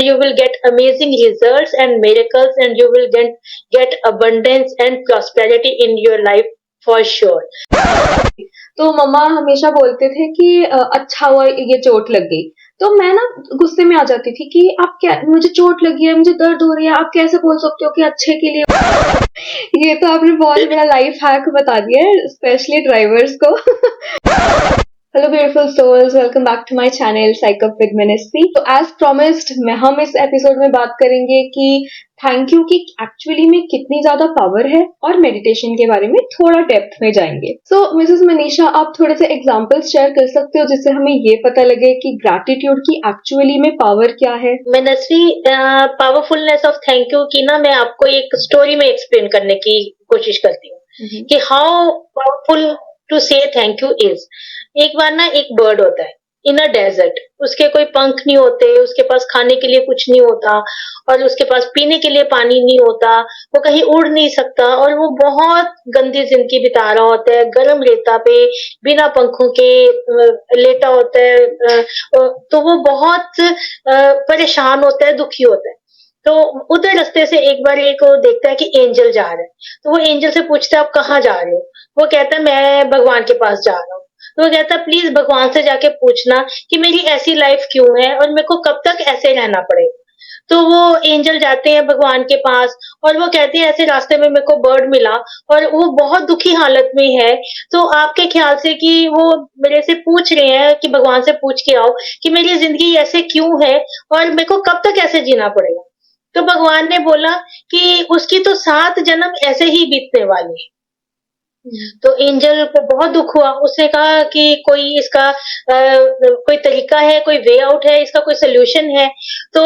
you will get amazing results and miracles, and you will get abundance and prosperity in your life for sure. तो मम्मा हमेशा बोलते थे कि अच्छा हुआ ये चोट लग गई। तो मैं ना गुस्से में आ जाती थी कि आप क्या, मुझे चोट लगी है, मुझे दर्द हो रही है, आप कैसे बोल सकते हो कि अच्छे के लिए। ये तो आपने बहुत बड़ा लाइफ हैक बता दिया है, स्पेशली ड्राइवर्स को। Hello beautiful souls, welcome back to my channel psych up with ministry. तो एज प्रॉमिस्ड हम इस एपिसोड में बात करेंगे कि थैंक यू की एक्चुअली में कितनी ज्यादा पावर है, और मेडिटेशन के बारे में थोड़ा डेप्थ में जाएंगे। सो मिसेस मनीषा, आप थोड़े से एग्जांपल्स शेयर कर सकते हो जिससे हमें ये पता लगे कि ग्रैटिट्यूड की एक्चुअली में पावर क्या है। Ministry powerfulness of thank you की ना मैं आपको एक स्टोरी में एक्सप्लेन करने की कोशिश करती हूँ कि हाउ पावरफुल टू से थैंक यू इज। एक बार ना एक बर्ड होता है इन अ डेजर्ट, उसके कोई पंख नहीं होते, उसके पास खाने के लिए कुछ नहीं होता, और उसके पास पीने के लिए पानी नहीं होता, वो कहीं उड़ नहीं सकता, और वो बहुत गंदी जिंदगी बिता रहा होता है, गर्म रेता पे बिना पंखों के लेटा होता है। तो वो बहुत परेशान होता है, दुखी होता है। तो उधर रास्ते से एक बार एक वो देखता है कि एंजल जा रहा है, तो वो एंजल से पूछता है आप कहाँ जा रहे हो। वो कहता है मैं भगवान के पास जा रहा हूँ। तो वो कहता है प्लीज भगवान से जाके पूछना कि मेरी ऐसी लाइफ क्यों है और मेरे को कब तक ऐसे रहना पड़ेगा। तो वो एंजल जाते हैं भगवान के पास, और वो कहते हैं ऐसे रास्ते में मेरे को बर्ड मिला और वो बहुत दुखी हालत में है, तो आपके ख्याल से कि वो मेरे से पूछ रहे हैं कि भगवान से पूछ के आओ कि मेरी जिंदगी ऐसे क्यों है और मेरे को कब तक ऐसे जीना पड़ेगा। तो भगवान ने बोला कि उसकी तो 7 जन्म ऐसे ही बीतने वाले हैं। तो एंजल को बहुत दुख हुआ, उसने कहा कि कोई इसका कोई तरीका है, कोई वे आउट है, इसका कोई सोल्यूशन है। तो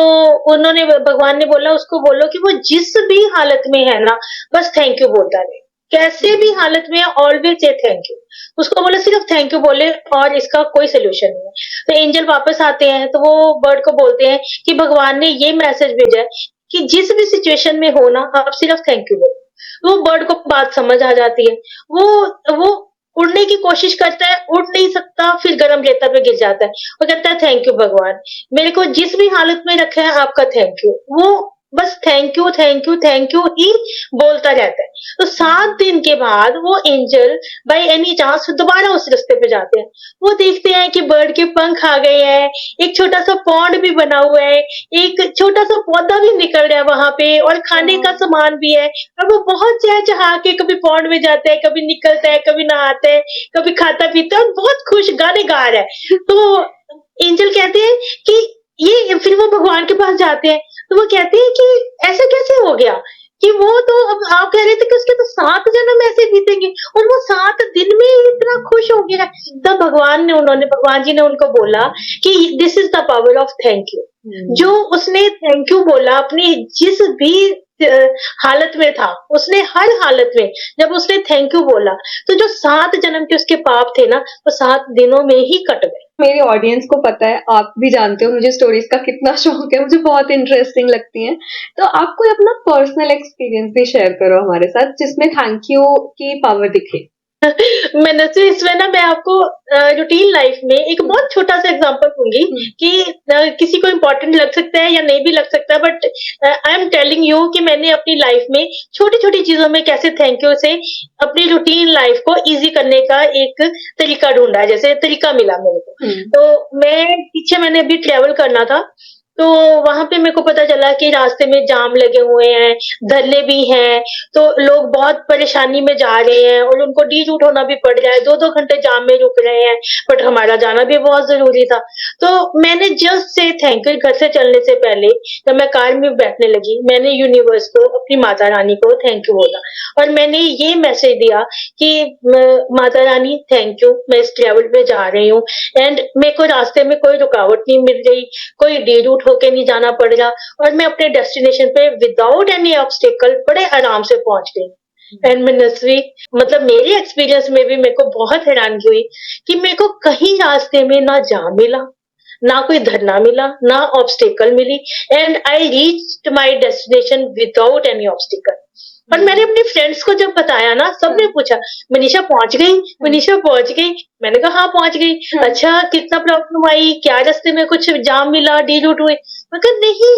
उन्होंने भगवान ने बोला उसको बोलो कि वो जिस भी हालत में है ना बस थैंक यू बोलता रहे, कैसे भी हालत में ऑलवेज से थैंक यू। उसको बोला सिर्फ थैंक यू बोले और इसका कोई सोल्यूशन नहीं है। तो एंजल वापस आते हैं तो वो बर्ड को बोलते हैं कि भगवान ने ये मैसेज भेजा है कि जिस भी सिचुएशन में हो ना आप सिर्फ थैंक यू बोलो। वो बर्ड को बात समझ आ जाती है। वो उड़ने की कोशिश करता है, उड़ नहीं सकता, फिर गर्म रेता पे गिर जाता है। वो कहता है थैंक यू भगवान, मेरे को जिस भी हालत में रखा है आपका थैंक यू। वो बस thank you thank you thank you ही बोलता रहता है। तो 7 दिन के बाद वो एंजल बाय एनी चांस दोबारा उस रास्ते पे जाते हैं। वो देखते हैं कि बर्ड के पंख आ गए हैं, एक छोटा सा पॉन्ड भी बना हुआ है, एक छोटा सा पौधा भी निकल रहा है वहां पे, और खाने का सामान भी है। और वो बहुत चहचहा के कभी पौंड में जाता है, कभी निकलता है, कभी नहाता है, कभी खाता पीता है, और बहुत खुश गाने गा रहा है। तो एंजल कहते हैं कि ये, फिर वो भगवान के पास जाते हैं तो वो कहते हैं कि ऐसा कैसे हो गया कि वो तो अब आप कह रहे थे कि उसके तो 7 जन्म ऐसे बीतेंगे और वो 7 दिन में ही इतना खुश हो गया। तब भगवान जी ने उनको बोला कि this is the power of thank you. जो उसने थैंक यू बोला अपनी जिस भी हालत में था, उसने हर हालत में जब उसने थैंक यू बोला तो जो 7 जन्म के उसके पाप थे ना वो 7 दिनों में ही कट गए। मेरी ऑडियंस को पता है, आप भी जानते हो मुझे स्टोरीज का कितना शौक है, मुझे बहुत इंटरेस्टिंग लगती हैं। तो आप कोई अपना पर्सनल एक्सपीरियंस भी शेयर करो हमारे साथ जिसमें थैंक यू की पावर दिखे। मैंने से इसमें ना मैं आपको रूटीन लाइफ में एक बहुत छोटा सा एग्जांपल दूंगी कि किसी को इम्पोर्टेंट लग सकता है या नहीं भी लग सकता, but I am telling you कि मैंने अपनी लाइफ में छोटी छोटी चीजों में कैसे थैंक यू से अपनी रूटीन लाइफ को इजी करने का एक तरीका ढूंढा, जैसे तरीका मिला मेरे को। तो मैंने अभी ट्रेवल करना था, तो वहां पे मेरे को पता चला कि रास्ते में जाम लगे हुए हैं, धरने भी हैं, तो लोग बहुत परेशानी में जा रहे हैं और उनको डी रूट होना भी पड़ रहा है, 2-2 घंटे जाम में रुक रहे हैं, बट हमारा जाना भी बहुत जरूरी था। तो मैंने जस्ट से थैंक यू, घर से चलने से पहले जब मैं कार में बैठने लगी मैंने यूनिवर्स को, अपनी माता रानी को थैंक यू बोला, और मैंने ये मैसेज दिया कि माता रानी थैंक यू, मैं इस ट्रेवल पे जा रही हूँ एंड मेरे को रास्ते में कोई रुकावट नहीं मिल रही, कोई डी रूट होके नहीं जाना पड़ रहा, और मैं अपने डेस्टिनेशन पे विदाउट एनी ऑब्स्टेकल बड़े आराम से पहुंच गई। एंड मिनिस्ट्री, मतलब मेरे एक्सपीरियंस में भी मेरे को बहुत हैरानगी हुई कि मेरे को कहीं रास्ते में ना जाम मिला, ना कोई धरना मिला, ना ऑब्स्टेकल मिली, and I reached my destination without any obstacle. और मैंने अपने फ्रेंड्स को जब बताया ना, सबने पूछा मनीषा पहुंच गई, मनीषा पहुंच गई। मैंने कहा हाँ पहुंच गई। अच्छा कितना प्रॉब्लम आई, क्या रास्ते में कुछ जाम मिला, डी रूट हुए? मगर नहीं,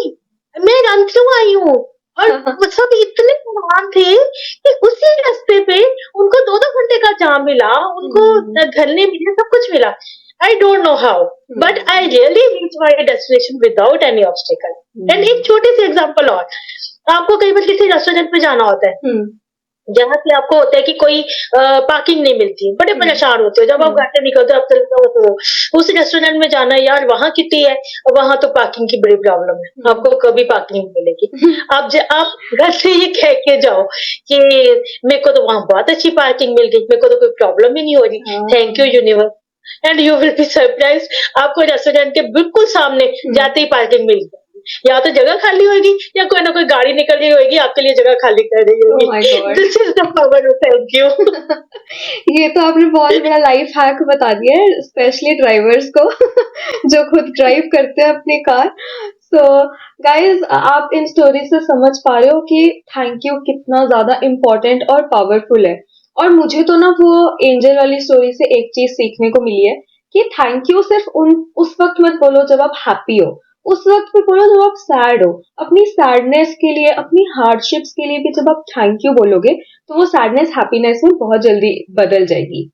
मैं रन थ्रू आई हूँ। और वो सब इतने परेशान थे कि उसी रास्ते पे उनको 2-2 घंटे का जाम मिला, उनको धरने मिले, सब कुछ मिला। I don't know how, but I really reached my destination without any obstacle. And एक छोटी सी एग्जांपल और, आपको कई बार किसी रेस्टोरेंट पे जाना होता है, जहाँ से आपको होता है कि कोई पार्किंग नहीं मिलती, बड़े परेशान होते हो। जब आप घर से निकलते हो, आपको लगता हो उस रेस्टोरेंट में जाना है यार, वहाँ कितनी है, वहाँ तो पार्किंग की बड़ी प्रॉब्लम है, आपको कभी पार्किंग नहीं मिलेगी। आप घर से ये कह के जाओ कि मेरे को तो वहाँ बहुत अच्छी पार्किंग मिल गई, मेरे को तो कोई प्रॉब्लम ही नहीं हो रही, thank you universe. And you will be surprise, आपको रेस्टोरेंट के बिल्कुल सामने जाते ही पार्किंग मिल गई। या तो जगह खाली होगी या कोई ना कोई गाड़ी निकल रही होगी, आपके लिए जगह खाली कर रही होगी। This is the power of thank you. ये तो आपने बहुत बड़ा लाइफ हैक बता दिया है, स्पेशली ड्राइवर्स को जो खुद ड्राइव करते हैं अपनी कार। सो गाइज, आप इन स्टोरी से समझ पा रहे हो कि थैंक यू कितना ज्यादा इम्पोर्टेंट और पावरफुल है। और मुझे तो ना वो एंजल वाली स्टोरी से एक चीज सीखने को मिली है कि थैंक यू सिर्फ उस वक्त मत बोलो जब आप हैप्पी हो, उस वक्त पे बोलो जब आप सैड हो। अपनी सैडनेस के लिए, अपनी हार्डशिप्स के लिए भी जब आप थैंक यू बोलोगे तो वो सैडनेस हैप्पीनेस में बहुत जल्दी बदल जाएगी।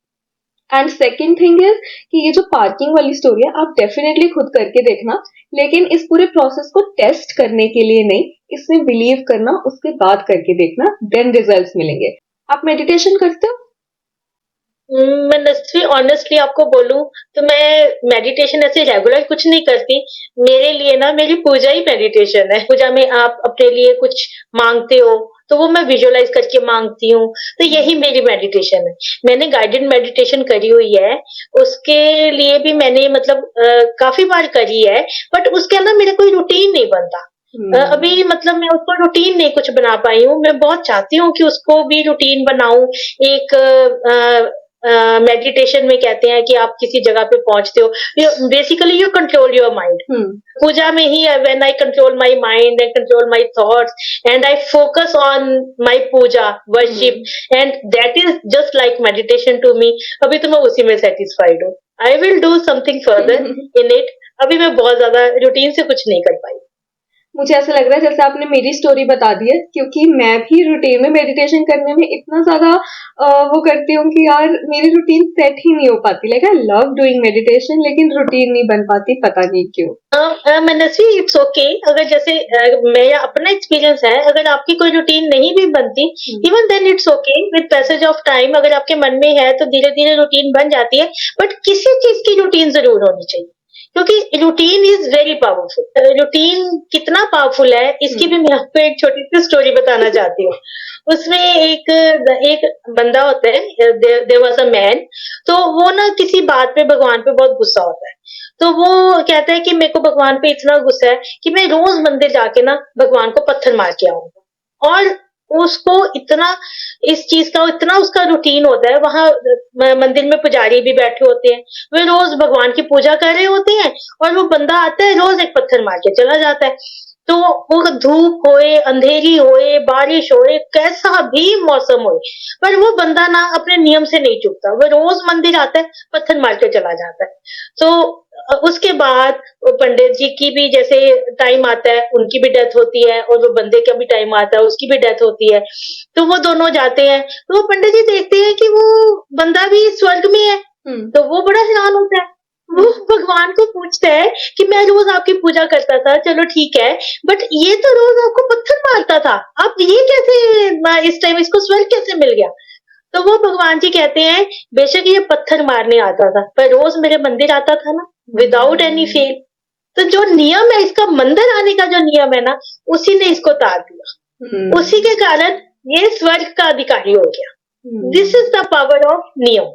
एंड सेकेंड थिंग इज कि ये जो पार्किंग वाली स्टोरी है, आप डेफिनेटली खुद करके देखना, लेकिन इस पूरे प्रोसेस को टेस्ट करने के लिए नहीं, इसमें बिलीव करना, उसके बाद करके देखना, देन रिजल्ट्स मिलेंगे। आप मेडिटेशन करते हो? मैं नस्वी ऑनेस्टली आपको बोलूं तो मैं मेडिटेशन ऐसे रेगुलर कुछ नहीं करती। मेरे लिए ना मेरी पूजा ही मेडिटेशन है। पूजा में आप अपने लिए कुछ मांगते हो तो वो मैं विजुअलाइज करके मांगती हूँ, तो यही मेरी मेडिटेशन है। मैंने गाइडेड मेडिटेशन करी हुई है, उसके लिए भी मैंने मतलब काफी बार करी है, बट उसके अंदर मेरा कोई रूटीन नहीं बनता। अभी मतलब मैं उसको रूटीन नहीं कुछ बना पाई हूँ। मैं बहुत चाहती हूँ कि उसको भी रूटीन बनाऊं। एक मेडिटेशन में कहते हैं कि आप किसी जगह पे पहुंचते हो, basically you control your mind. पूजा में ही when I control my mind and control my thoughts and I focus on my puja worship, and that is just like meditation to me. अभी तो मैं उसी में सेटिस्फाइड हूँ। I will do something further in it. अभी मैं बहुत ज्यादा रूटीन से कुछ नहीं कर पाई। मुझे ऐसा लग रहा है जैसे आपने मेरी स्टोरी बता दी है, क्योंकि मैं भी रूटीन में मेडिटेशन करने में इतना ज्यादा वो करती हूँ कि यार मेरी रूटीन सेट ही नहीं हो पाती। Like I love doing meditation, लेकिन रूटीन नहीं बन पाती, पता नहीं क्यों। मनस्वी इट्स ओके। अगर जैसे मेरा अपना एक्सपीरियंस है, अगर आपकी कोई रूटीन नहीं भी बनती, even then it's okay. With passage of time अगर आपके मन में है तो धीरे धीरे रूटीन बन जाती है, बट किसी चीज की रूटीन जरूर होनी चाहिए, क्योंकि routine is very powerful. Routine कितना पावरफुल है इसकी भी मैं आपको एक छोटी सी स्टोरी बताना चाहती हूँ। उसमें एक बंदा होता है, देयर वाज अ मैन। तो वो ना किसी बात पे भगवान पे बहुत गुस्सा होता है। तो वो कहता है कि मेरे को भगवान पे इतना गुस्सा है कि मैं रोज मंदिर जाके ना भगवान को पत्थर मार के आऊंगा। और उसको इतना इस चीज का इतना उसका रूटीन होता है। वहां मंदिर में पुजारी भी बैठे होते हैं, वे रोज भगवान की पूजा कर रहे होते हैं, और वो बंदा आता है रोज एक पत्थर मार के चला जाता है। तो वो धूप होए, अंधेरी होए, बारिश होए, कैसा भी मौसम होए, पर वो बंदा ना अपने नियम से नहीं चूकता। वो रोज मंदिर आता है, पत्थर मार के चला जाता है। तो उसके बाद पंडित जी की भी जैसे टाइम आता है, उनकी भी डेथ होती है, और वो बंदे का भी टाइम आता है, उसकी भी डेथ होती है। तो वो दोनों जाते हैं, तो वो पंडित जी देखते हैं कि वो बंदा भी स्वर्ग में है। तो वो बड़ा हैरान होता है। वो भगवान को पूछता है कि मैं रोज आपकी पूजा करता था, चलो ठीक है, बट ये तो रोज आपको पत्थर मारता था, अब ये कैसे इस टाइम इसको स्वर्ग कैसे मिल गया? तो वो भगवान जी कहते हैं, बेशक ये पत्थर मारने आता था, पर रोज मेरे मंदिर आता था ना, विदाउट एनी फेल। तो जो नियम है इसका, मंदिर आने का जो नियम है ना, उसी ने इसको तार दिया। उसी के कारण ये स्वर्ग का अधिकारी हो गया। This is the power of niyam.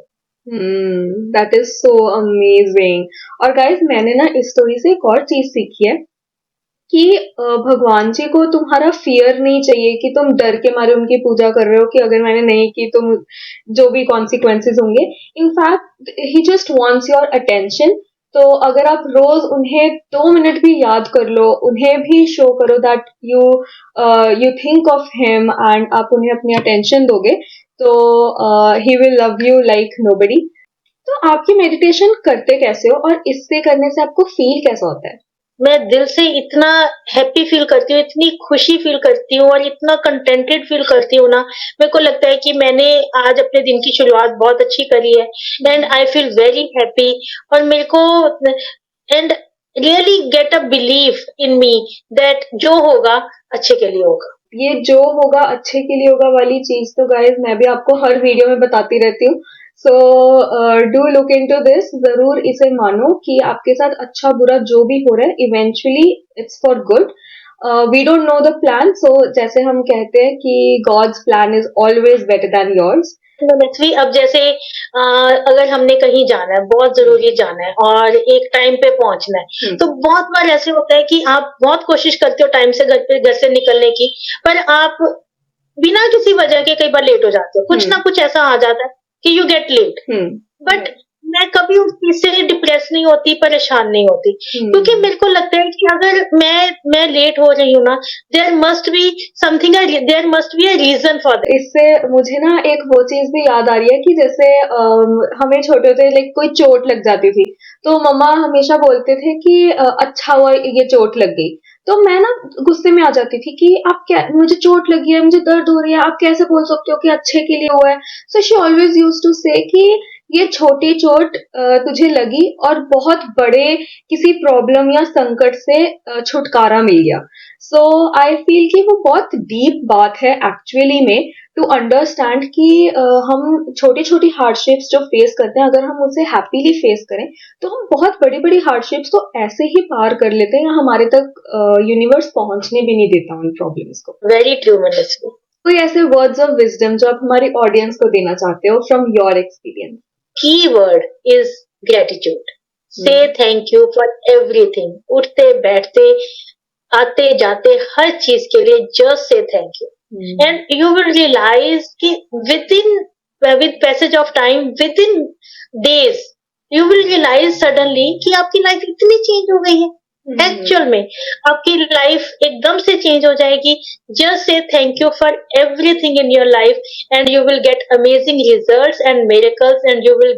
That is so amazing. और गाइस, मैंने ना इस स्टोरी से एक और चीज सीखी है कि भगवान जी को तुम्हारा फियर नहीं चाहिए कि तुम डर के मारे उनकी पूजा कर रहे हो कि अगर मैंने नहीं की तो जो भी कॉन्सिक्वेंसेस होंगे। In fact he just wants your attention. तो अगर आप रोज उन्हें 2 मिनट भी याद कर लो, उन्हें भी शो करो that you think of him, and आप उन्हें अपनी अटेंशन दोगे, तो he will love you like nobody. तो आपकी मेडिटेशन करते कैसे हो, और इससे करने से आपको फील कैसा होता है? मैं दिल से इतना हैप्पी फील करती हूँ, इतनी खुशी फील करती हूँ और इतना कंटेंटेड फील करती हूँ ना, मेरे को लगता है कि मैंने आज अपने दिन की शुरुआत बहुत अच्छी करी है and I feel very happy और मेरे को and really get a belief in me that जो होगा अच्छे के लिए होगा। ये जो होगा अच्छे के लिए होगा वाली चीज तो गाइस मैं भी आपको हर वीडियो में बताती रहती हूँ। So do look into this, जरूर इसे मानो कि आपके साथ अच्छा बुरा जो भी हो रहा है eventually it's for good. We don't know the plan, so जैसे हम कहते हैं कि God's plan is always better than yours. Next अब जैसे अगर हमने कहीं जाना है, बहुत जरूरी जाना है और एक टाइम पे पहुंचना है, तो बहुत बार ऐसे होता है कि आप बहुत कोशिश करते हो टाइम से घर से निकलने की, पर आप बिना किसी वजह के कई बार लेट हो जाते हो, कुछ ना कुछ ऐसा आ जाता है कि यू गेट लेट। बट मैं कभी उस चीज से डिप्रेस नहीं होती, परेशान नहीं होती, क्योंकि मेरे को लगता है कि अगर मैं लेट हो रही हूँ ना, there must be something, there must be a reason for that. इससे मुझे ना एक वो चीज भी याद आ रही है कि जैसे हमें छोटे होते लाइक कोई चोट लग जाती थी तो मम्मा हमेशा बोलते थे कि अच्छा हुआ ये चोट लग गई। तो मैं ना गुस्से में आ जाती थी कि आप क्या, मुझे चोट लगी है, मुझे दर्द हो रही है, आप कैसे बोल सकते हो कि अच्छे के लिए हुआ है। So she always use to say कि ये छोटी चोट तुझे लगी और बहुत बड़े किसी प्रॉब्लम या संकट से छुटकारा मिल गया। सो आई फील कि वो बहुत डीप बात है एक्चुअली में, टू अंडरस्टैंड कि हम छोटी छोटी हार्डशिप्स जो फेस करते हैं अगर हम उसे हैप्पीली फेस करें तो हम बहुत बड़ी बड़ी हार्डशिप्स तो ऐसे ही पार कर लेते हैं या हमारे तक यूनिवर्स पहुंचने भी नहीं देता उन प्रॉब्लम्स को। वेरी ट्रू मनस्वी। कोई ऐसे वर्ड्स ऑफ विजडम जो आप हमारी ऑडियंस को देना चाहते हो फ्रॉम योर एक्सपीरियंस? की वर्ड इज ग्रेटिट्यूड। से थैंक यू फॉर एवरीथिंग। उठते बैठते आते जाते हर चीज के लिए just say thank you and you will realize कि with passage of time, within days, you will realize suddenly कि आपकी लाइफ इतनी चेंज हो गई है। एक्चुअल में आपकी लाइफ एकदम से चेंज हो जाएगी। Just say thank you for everything in your life and you will get amazing results and miracles and you will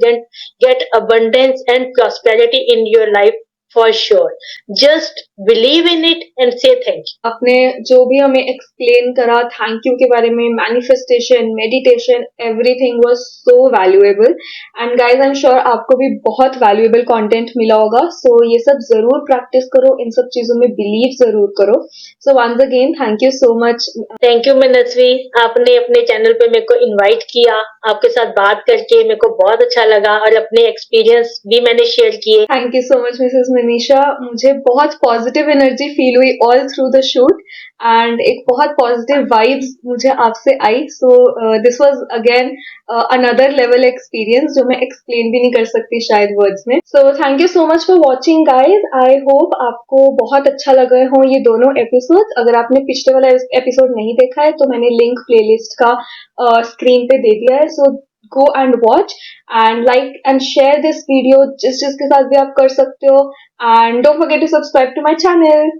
get abundance and prosperity in your life for sure. Just believe in it and say thank you. आपने जो भी हमें explain करा thank you के बारे में, manifestation, meditation, everything was so valuable and guys I am sure आपको भी बहुत वैल्यूएबल कंटेंट मिला होगा। सो ये सब जरूर प्रैक्टिस करो, इन सब चीजों में बिलीव जरूर करो। So once again thank you so much. Thank you Manasvi, आपने अपने चैनल पे मेरे को इनवाइट किया। आपके साथ बात करके मेरे को बहुत अच्छा लगा और अपने एक्सपीरियंस भी मैंने शेयर किए। Thank you so much Mrs Manisha, मुझे बहुत पॉजिटिव एनर्जी फील हुई all through the shoot and एक बहुत पॉजिटिव वाइब्स मुझे आपसे आई। So this was again another level experience जो मैं एक्सप्लेन भी नहीं कर सकती शायद वर्ड्स में। So thank you so much for watching guys. I hope आपको बहुत अच्छा लगे हो ये दोनों एपिसोड। अगर आपने पिछले वाला एपिसोड नहीं देखा है तो मैंने लिंक प्लेलिस्ट का स्क्रीन पे दे दिया है। सो go and watch and like and share this video जिसके साथ भी आप कर सकते हो and don't forget to subscribe to my channel.